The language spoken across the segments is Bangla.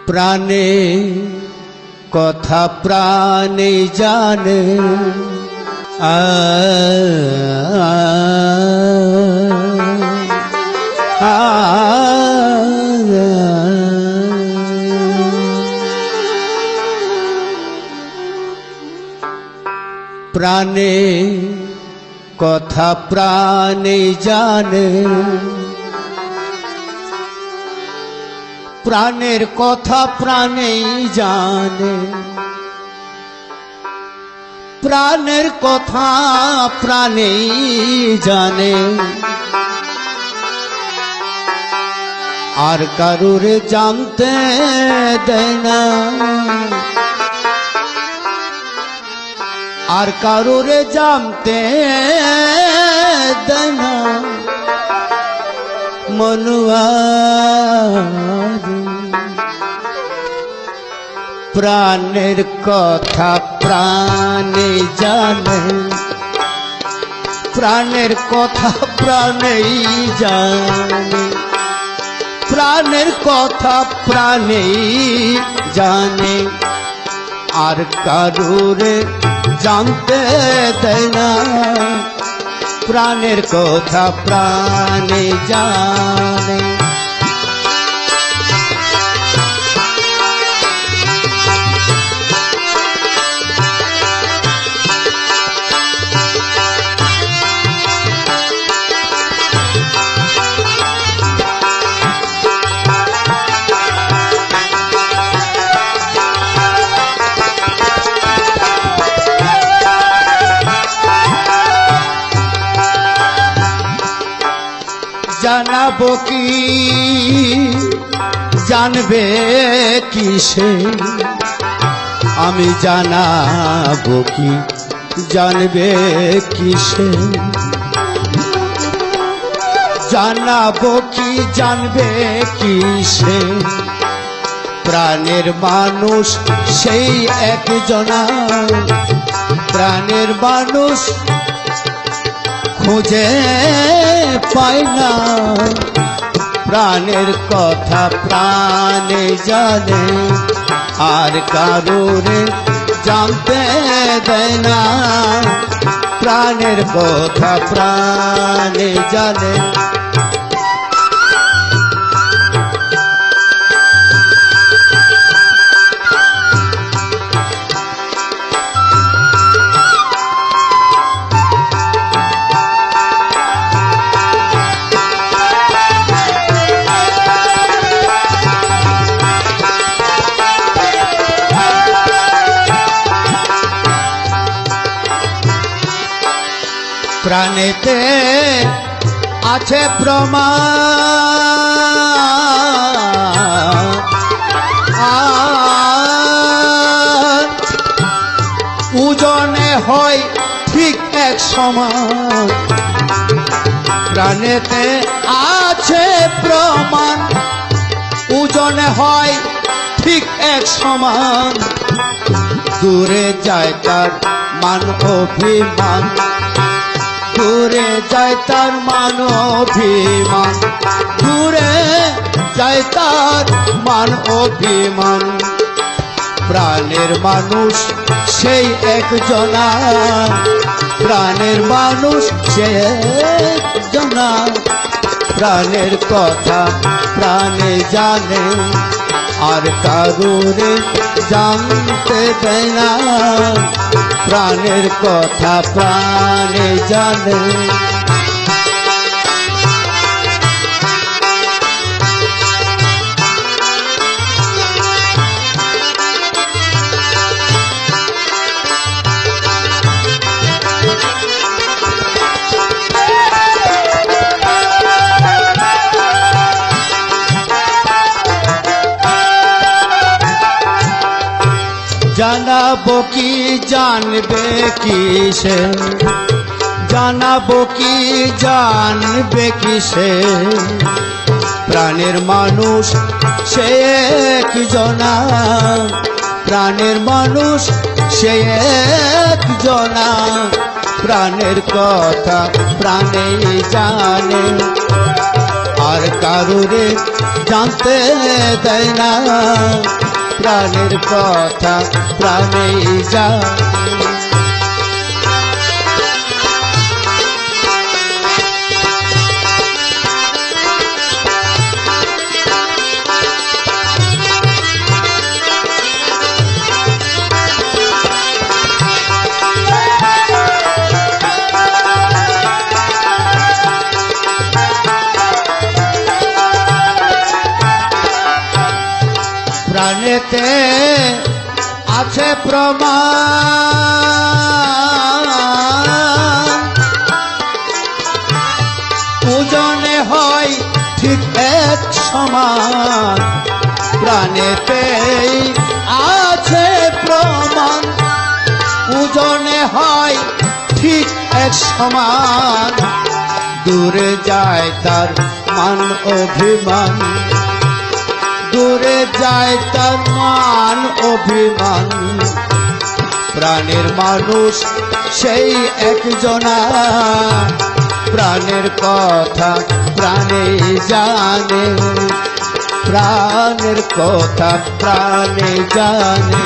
প্রাণে কথা প্রাণে জানে প্রাণে কথা প্রাণে জানে প্রাণের কথা প্রাণেই জানে প্রাণের কথা প্রাণেই জানে আর কারুর জানতে দেয় না আর কারুর জানতে দেয় না মনুয়া প্রাণের কথা প্রাণে জানে প্রাণের কথা প্রাণেই জানে প্রাণের কথা প্রাণেই জানে আর কারুরে জানতে দেয় না প্রাণের কথা প্রাণে জানে জানাবো কি জানবে কিসে আমি জানাবো কি জানবে কিসে জানাবো কি জানবে কিসে প্রাণের মানুষ সেই একজনা প্রাণের মানুষ খুঁজে পায় না প্রাণের কথা প্রাণে জানে আর কারুরে জানতে দেয় না প্রাণের কথা প্রাণে জানে প্রাণেতে আছে প্রমাণ ওজনে হয় ঠিক এক সমান প্রাণেতে আছে প্রমাণ ওজনে হয় ঠিক এক সমান দূরে যায় তার মান অভিমান দূরে যায় তার মান অভিমান দূরে যায় তার মান অভিমান প্রাণের মানুষ সেই একজনা প্রাণের মানুষ সেই একজনা প্রাণের কথা প্রাণে জানে আর কারুরে জানতে দেয় না প্রাণের কথা প্রাণে জানে জানাবো কি জানবে কিসে জানাবো কি জানবে কিসে প্রাণের মানুষ সে একজনা প্রাণের মানুষ সে একজনা প্রাণের কথা প্রাণেই জানে আর কারুরে জানতে দেয় না, প্রাণের কথা প্রাণেই জানে। প্রাণেতে আছে প্রমাণ, পূজনে হয় ঠিক এক সমান। প্রাণেতে আছে প্রমাণ, পূজনে হয় ঠিক এক সমান। দূরে যায় তার মান অভিমান, দূরে যায় তার মান অভিমান। প্রাণের মানুষ সেই একজনা, প্রাণের কথা প্রাণেই জানে, প্রাণের কথা প্রাণে জানে।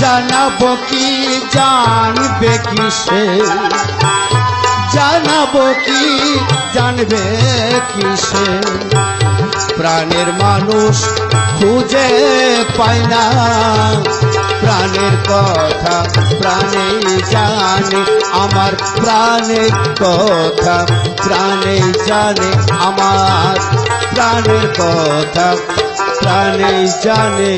জানাবো কি জানবে কি সে, জানাবো কি জানবে কি সে। প্রাণের মানুষ খুঁজে পায় না, প্রাণের কথা প্রাণেই জানে। আমার প্রাণের কথা প্রাণেই জানে, আমার প্রাণের কথা প্রাণেই জানে।